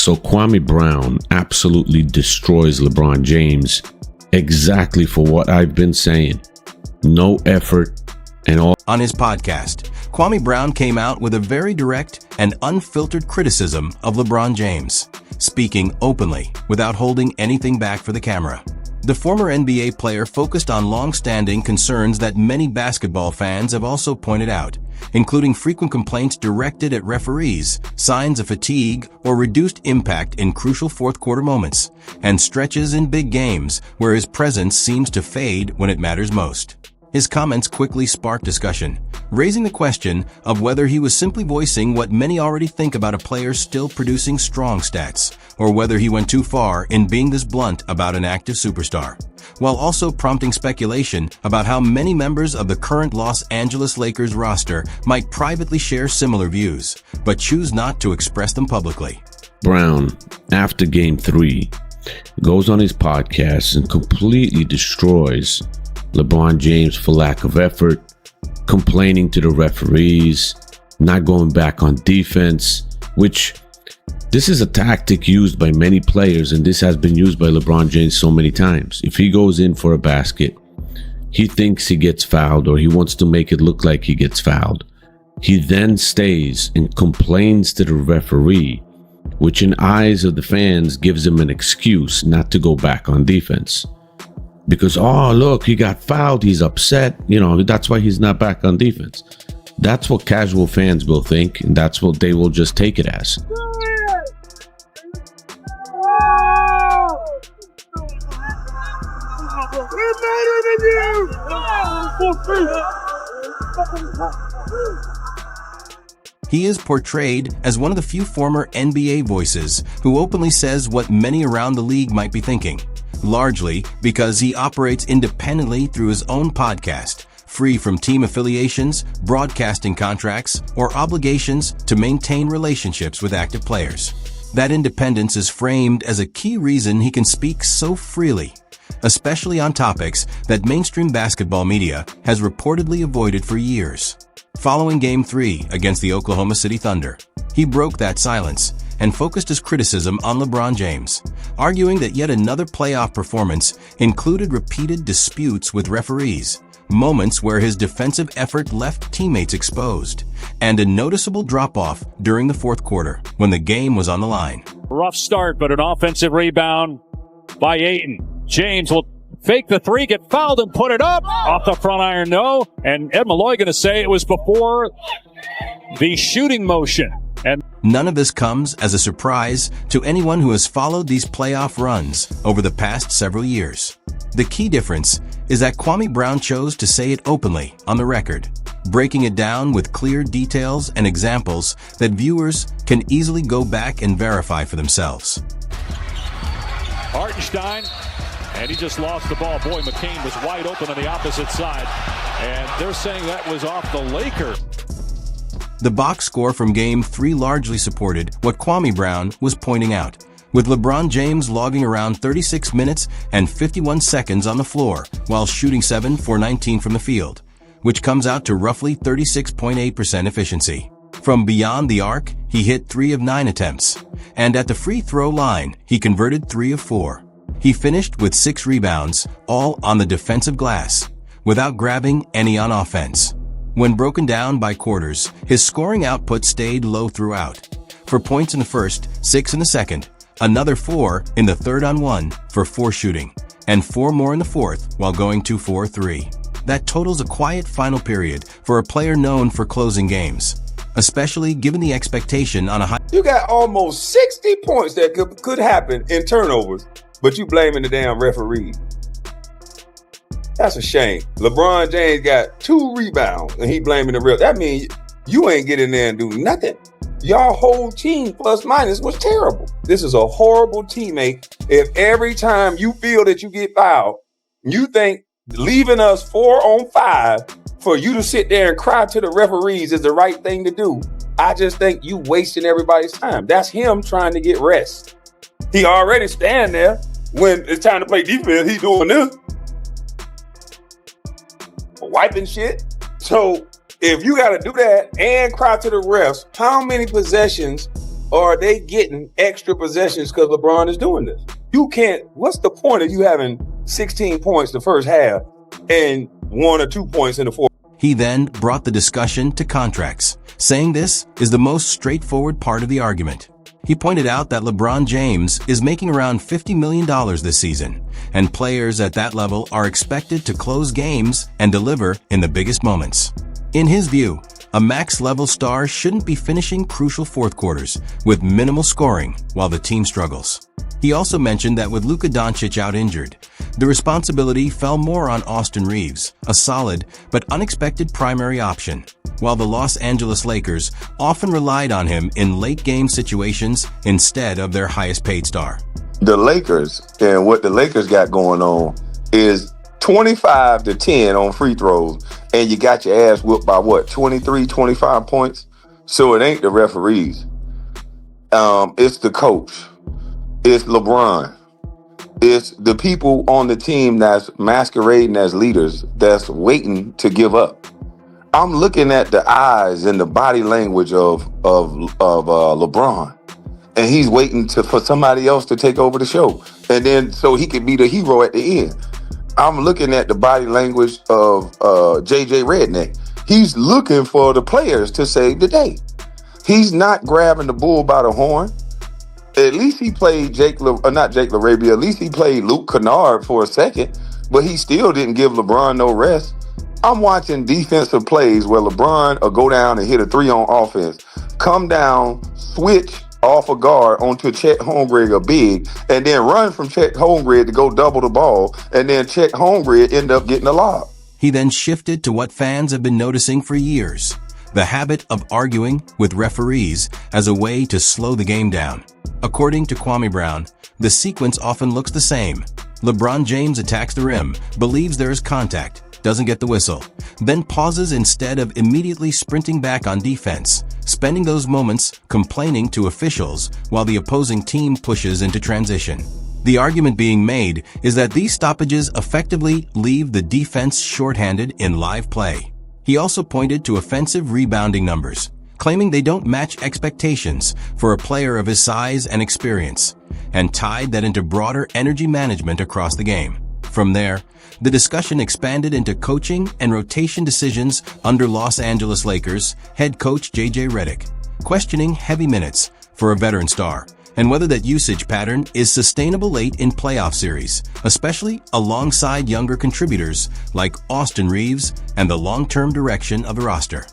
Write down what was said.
So Kwame Brown absolutely destroys LeBron James exactly for what I've been saying. No effort and all. On his podcast, Kwame Brown came out with a very direct and unfiltered criticism of LeBron James, speaking openly without holding anything back for the camera. The former NBA player focused on long-standing concerns that many basketball fans have also pointed out, including frequent complaints directed at referees, signs of fatigue or reduced impact in crucial fourth-quarter moments, and stretches in big games where his presence seems to fade when it matters most. His comments quickly sparked discussion, raising the question of whether he was simply voicing what many already think about a player still producing strong stats, or whether he went too far in being this blunt about an active superstar, while also prompting speculation about how many members of the current Los Angeles Lakers roster might privately share similar views, but choose not to express them publicly. Brown, after Game 3, goes on his podcast and completely destroys LeBron James for lack of effort, complaining to the referees, not going back on defense, which this is a tactic used by many players, and this has been used by LeBron James so many times. If he goes in for a basket, he thinks he gets fouled or he wants to make it look like he gets fouled. He then stays and complains to the referee, which in eyes of the fans gives him an excuse not to go back on defense. Because, oh, look, he got fouled, he's upset, that's why he's not back on defense. That's what casual fans will think, and that's what they will just take it as. He is portrayed as one of the few former NBA voices who openly says what many around the league might be thinking, largely because he operates independently through his own podcast, free from team affiliations, broadcasting contracts, or obligations to maintain relationships with active players. That independence is framed as a key reason he can speak so freely, especially on topics that mainstream basketball media has reportedly avoided for years. Following Game 3 against the Oklahoma City Thunder, he broke that silence and focused his criticism on LeBron James, arguing that yet another playoff performance included repeated disputes with referees, moments where his defensive effort left teammates exposed, and a noticeable drop-off during the fourth quarter when the game was on the line. Rough start, but an offensive rebound by Ayton. James will fake the three, get fouled, and put it up. Off the front iron, no. And Ed Malloy going to say it was before the shooting motion. And none of this comes as a surprise to anyone who has followed these playoff runs over the past several years. The key difference is that Kwame Brown chose to say it openly on the record, breaking it down with clear details and examples that viewers can easily go back and verify for themselves. Hartenstein, and he just lost the ball. Boy, McCain was wide open on the opposite side, and they're saying that was off the Laker. The box score from Game 3 largely supported what Kwame Brown was pointing out, with LeBron James logging around 36 minutes and 51 seconds on the floor while shooting 7 for 19 from the field, which comes out to roughly 36.8% efficiency. From beyond the arc, he hit 3 of 9 attempts, and at the free throw line, he converted 3 of 4. He finished with 6 rebounds, all on the defensive glass, without grabbing any on offense. When broken down by quarters, his scoring output stayed low throughout. For points in the first, 6 in the second, another 4 in the third on 1 for 4 shooting, and 4 more in the fourth while going 2-4-3. That totals a quiet final period for a player known for closing games, especially given the expectation on a high... You got almost 60 points that could happen in turnovers, but you blaming the damn referee. That's a shame. LeBron James got 2 rebounds and he blaming the ref. That means you ain't get in there and do nothing. Y'all whole team plus minus was terrible. This is a horrible teammate. If every time you feel that you get fouled, you think leaving us 4 on 5 for you to sit there and cry to the referees is the right thing to do, I just think you wasting everybody's time. That's him trying to get rest. He already stand there. When it's time to play defense, he's doing this. Wiping shit. So if you got to do that and cry to the refs, how many possessions Or are they getting extra possessions because LeBron is doing this? You can't, what's the point of you having 16 points the first half and 1 or 2 points in the fourth? He then brought the discussion to contracts, saying this is the most straightforward part of the argument. He pointed out that LeBron James is making around $50 million this season, and players at that level are expected to close games and deliver in the biggest moments. In his view, a max-level star shouldn't be finishing crucial fourth quarters with minimal scoring while the team struggles. He also mentioned that with Luka Doncic out injured, the responsibility fell more on Austin Reeves, a solid but unexpected primary option, while the Los Angeles Lakers often relied on him in late-game situations instead of their highest-paid star. The Lakers and what the Lakers got going on is 25-10 on free throws, and you got your ass whipped by what, 23, 25 points? So it ain't the referees. It's the coach. It's LeBron. It's the people on the team that's masquerading as leaders that's waiting to give up. I'm looking at the eyes and the body language of LeBron, and he's waiting for somebody else to take over the show, and then so he can be the hero at the end. I'm looking at the body language of JJ Redick. He's looking for the players to save the day. He's not grabbing the bull by the horn. At least he played not Jake LaRabia. At least he played Luke Kennard for a second, but he still didn't give LeBron no rest. I'm watching defensive plays where LeBron will go down and hit a 3 on offense, come down, switch off a guard onto Chet Holmgren, a big, and then run from Chet Holmgren to go double the ball, and then Chet Holmgren end up getting a lob. He then shifted to what fans have been noticing for years, the habit of arguing with referees as a way to slow the game down. According to Kwame Brown, the sequence often looks the same. LeBron James attacks the rim, believes there is contact, doesn't get the whistle, then pauses instead of immediately sprinting back on defense, spending those moments complaining to officials while the opposing team pushes into transition. The argument being made is that these stoppages effectively leave the defense shorthanded in live play. He also pointed to offensive rebounding numbers, claiming they don't match expectations for a player of his size and experience, and tied that into broader energy management across the game. From there, the discussion expanded into coaching and rotation decisions under Los Angeles Lakers head coach JJ Redick, questioning heavy minutes for a veteran star and whether that usage pattern is sustainable late in playoff series, especially alongside younger contributors like Austin Reeves and the long-term direction of the roster.